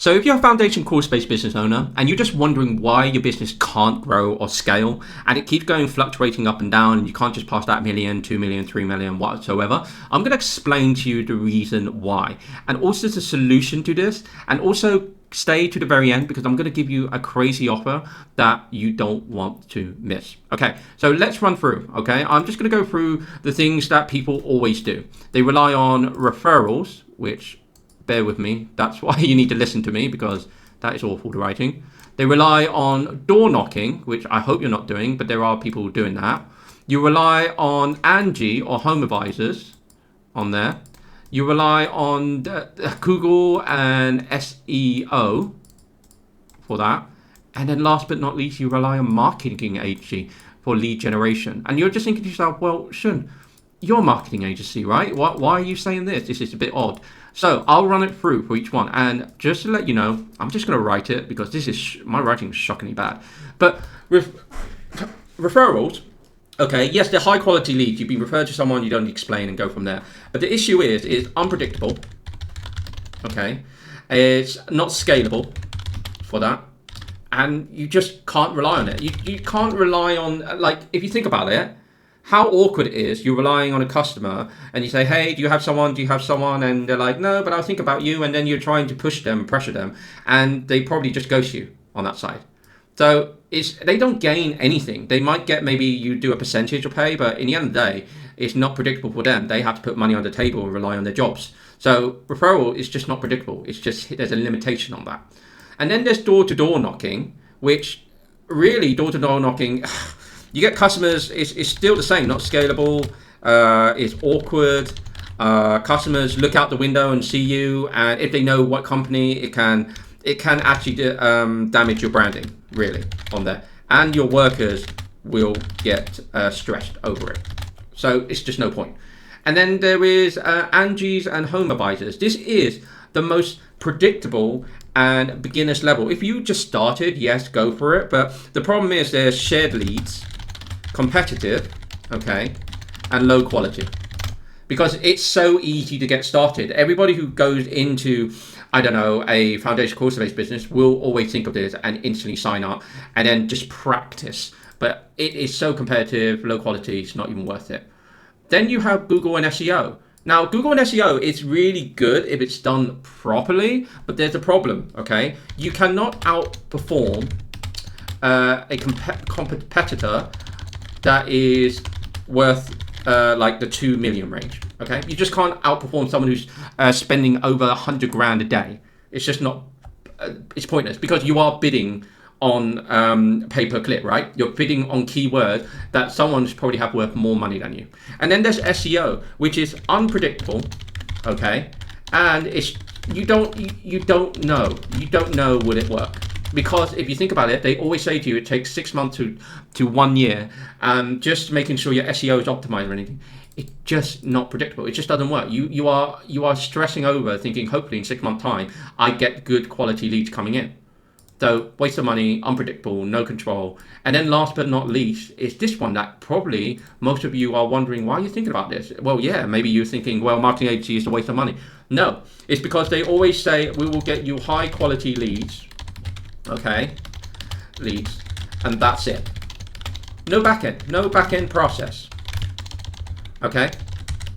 So if you're a foundation course-based business owner and you're just wondering why your business can't grow or scale and it keeps going fluctuating up and down and you can't just pass that million, 2 million, 3 million, whatsoever, I'm going to explain to you the reason why and also the solution to this, and also stay to the very end because I'm going to give you a crazy offer that you don't want to miss. Okay, so let's run through. Okay, I'm just going to go through the things that people always do. They rely on referrals, which, bear with me, that's why you need to listen to me because that is awful writing. They rely on door knocking, which I hope you're not doing, but there are people doing that. You rely on Angie or Home Advisors on there. You rely on Google and SEO for that. And then last but not least, you rely on marketing agency for lead generation. And you're just thinking to yourself, well, Shun, you're a marketing agency, right? Why are you saying this? This is a bit odd. So I'll run it through for each one. And just to let you know, I'm just going to write it because this is my writing is shockingly bad. But with referrals, okay, yes, they're high quality leads. You've been referred to someone, you don't explain and go from there. But the issue is unpredictable. Okay, it's not scalable for that. And you just can't rely on it. You can't rely on, like, if you think about it, how awkward it is. You're relying on a customer and you say, hey, do you have someone? Do you have someone? And they're like, no, but I'll think about you. And then you're trying to push them, pressure them, and they probably just ghost you on that side. So they don't gain anything. They might get, maybe you do a percentage of pay, but in the end of the day, it's not predictable for them. They have to put money on the table and rely on their jobs. So referral is just not predictable. It's just, there's a limitation on that. And then there's door-to-door knocking, which really door-to-door knocking, you get customers, it's still the same, not scalable, it's awkward. Customers look out the window and see you, and if they know what company, it can actually damage your branding, really, on there. And your workers will get stressed over it. So it's just no point. And then there is Angie's and Home Advisors. This is the most predictable and beginner's level. If you just started, yes, go for it. But the problem is there's shared leads, competitive, okay, and low quality. Because it's so easy to get started. Everybody who goes into, I don't know, a foundation course-based business will always think of this and instantly sign up and then just practice. But it is so competitive, low quality, it's not even worth it. Then you have Google and SEO. Now, Google and SEO is really good if it's done properly, but there's a problem, okay? You cannot outperform a competitor that is worth like the 2 million range, okay? You just can't outperform someone who's spending over 100 grand a day. It's just not, it's pointless because you are bidding on pay-per-click, right? You're bidding on keywords that someone's probably have worth more money than you. And then there's SEO, which is unpredictable, okay? And it's you don't know will it work. Because if you think about it, they always say to you it takes 6 months to 1 year, just making sure your SEO is optimized or anything. It's just not predictable. It just doesn't work. You are stressing over thinking hopefully in 6 months time I get good quality leads coming in. So waste of money, unpredictable, no control. And then last but not least is this one that probably most of you are wondering, why are you thinking about this? Well, yeah, maybe you're thinking, well, marketing agency is a waste of money. No, it's because they always say we will get you high quality leads. Okay, leads, and that's it. No back-end process. Okay,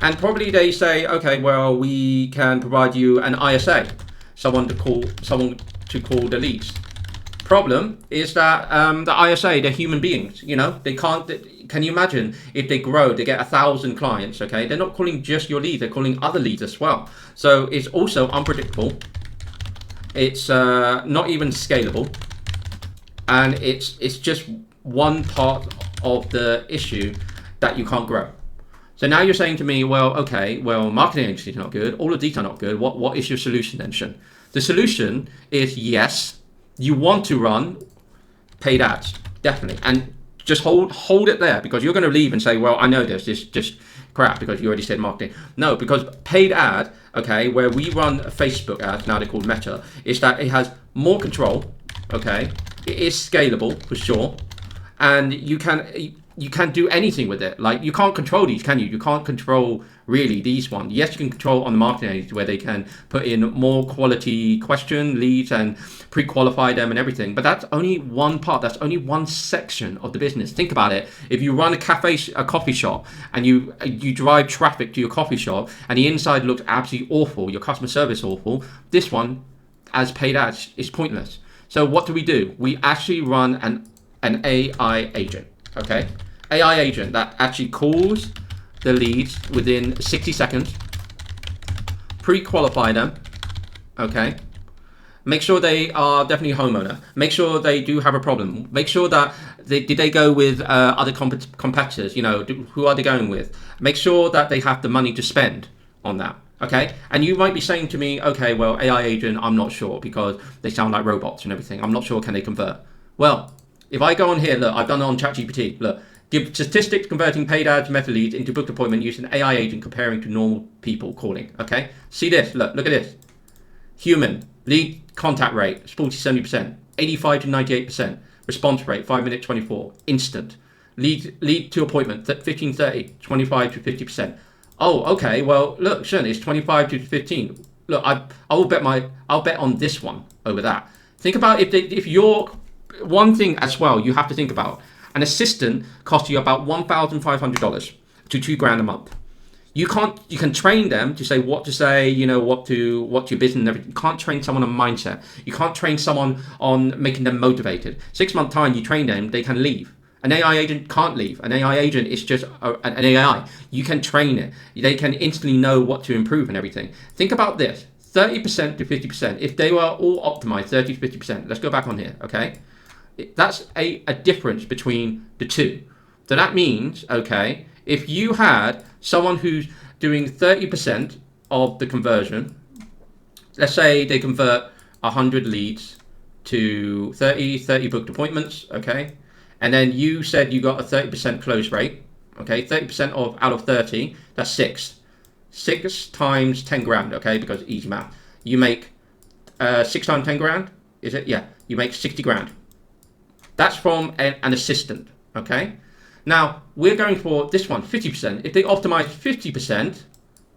and probably they say, okay, well, we can provide you an ISA, someone to call the leads. Problem is that the ISA, they're human beings, you know, they can't. Can you imagine if they grow, they get 1,000 clients? Okay, they're not calling just your leads, they're calling other leads as well. So it's also unpredictable. It's not even scalable, and it's just one part of the issue that you can't grow. So now you're saying to me, well, okay, well, marketing agency is not good, all of these are not good. What is your solution then, Shun? The solution is, yes, you want to run paid ads, definitely, and just hold it there, because you're going to leave and say, well, I know this is just crap because you already said marketing. No, because paid ad, okay, where we run Facebook ads, now they're called Meta, is that it has more control, okay, it is scalable for sure, and you can, you can't do anything with it. Like, you can't control these, can you? You can't control really these ones. Yes, you can control on the marketing agency where they can put in more quality question leads and pre-qualify them and everything. But that's only one part. That's only one section of the business. Think about it. If you run a coffee shop, and you drive traffic to your coffee shop, and the inside looks absolutely awful, your customer service awful, this one, as paid ads, is pointless. So what do? We actually run an AI agent. Okay, AI agent that actually calls the leads within 60 seconds, pre-qualify them, okay, make sure they are definitely a homeowner, make sure they do have a problem, make sure that did they go with other competitors, you know, who are they going with, make sure that they have the money to spend on that. Okay, and you might be saying to me, okay, well, AI agent, I'm not sure because they sound like robots and everything. I'm not sure, can they convert? Well, if I go on here, look, I've done it on ChatGPT. Look, give statistics converting paid ads method leads into booked appointment using AI agent comparing to normal people calling. Okay, see this, look at this. Human, lead contact rate, 40-70%, 85 to 98%, response rate, 5 minute 24, instant. Lead to appointment, 15-30, 25 to 50%. Oh, okay, well, look, Sean, it's 25 to 15. Look, I'll bet on this one over that. Think about if you're, one thing as well you have to think about, an assistant costs you about $1,500 to $2,000 a month. You can train them to say what to say, you know, what's your business and everything. You can't train someone on mindset. You can't train someone on making them motivated. 6 month time you train them, they can leave. An AI agent can't leave. An AI agent is just an AI. You can train it. They can instantly know what to improve and everything. Think about this, 30% to 50%. If they were all optimized, 30 to 50%, let's go back on here, okay? That's a difference between the two. So that means, okay, if you had someone who's doing 30% of the conversion, let's say they convert 100 leads to 30 booked appointments, okay? And then you said you got a 30% close rate, okay? 30% out of 30, that's 6. 6 times 10 grand, okay? Because easy math. You make 6 times 10 grand, is it? Yeah, you make 60 grand. That's from an assistant, okay? Now, we're going for this one, 50%. If they optimize 50%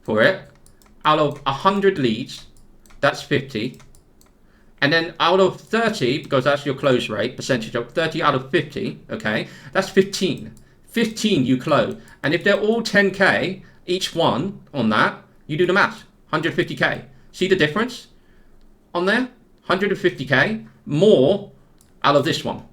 for it, out of 100 leads, that's 50. And then out of 30, because that's your close rate, percentage of 30 out of 50, okay, that's 15. 15 you close. And if they're all 10K, each one on that, you do the math, 150K. See the difference on there? 150K more out of this one.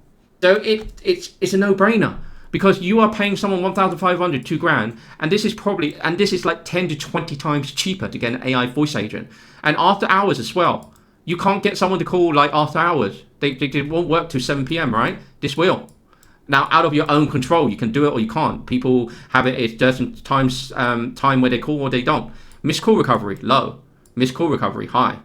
So it's a no-brainer, because you are paying someone 1,500, $2,000, and this is like 10 to 20 times cheaper to get an AI voice agent. And after hours as well. You can't get someone to call like after hours. They won't work till 7 p.m., right? This will. Now, out of your own control, you can do it or you can't. People have it at certain times, time where they call or they don't. Missed call recovery, low. Missed call recovery, high.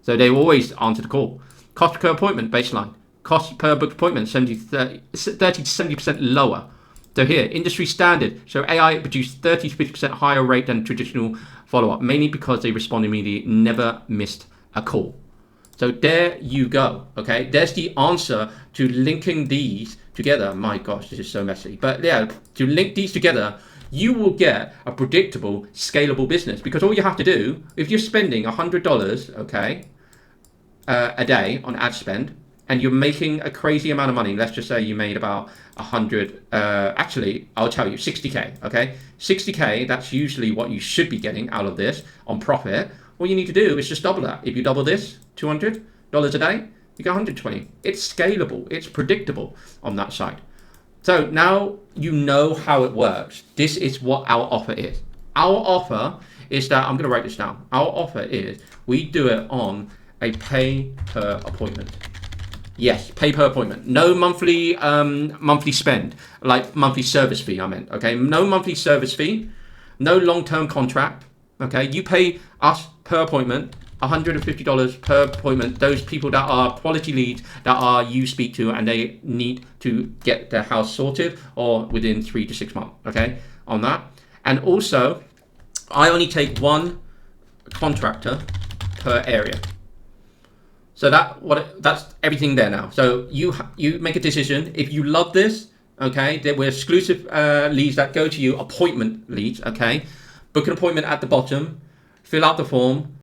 So they always answer the call. Cost per appointment, baseline. Cost per booked appointment, 30 to 70% lower. So here, industry standard. So AI produced 30 to 50% higher rate than traditional follow-up, mainly because they respond immediately, never missed a call. So there you go, okay? There's the answer to linking these together. My gosh, this is so messy. But yeah, to link these together, you will get a predictable, scalable business. Because all you have to do, if you're spending $100, okay, a day on ad spend, and you're making a crazy amount of money, let's just say you made about 100, actually, I'll tell you, 60K, okay? 60K, that's usually what you should be getting out of this on profit. All you need to do is just double that. If you double this, $200 a day, you get 120. It's scalable. It's predictable on that side. So now you know how it works. This is what our offer is. Our offer is that, I'm going to write this down. Our offer is we do it on a pay per appointment. Yes, pay per appointment. No monthly spend, like monthly service fee, I meant. Okay, no monthly service fee, no long-term contract. Okay, you pay us per appointment, $150 per appointment. Those people that are quality leads that you speak to and they need to get their house sorted or within 3 to 6 months, okay, on that. And also, I only take one contractor per area. So that's everything there now. So you make a decision. If you love this, Okay, there were exclusive leads that go to you, appointment leads. Okay, book an appointment at the bottom, fill out the form,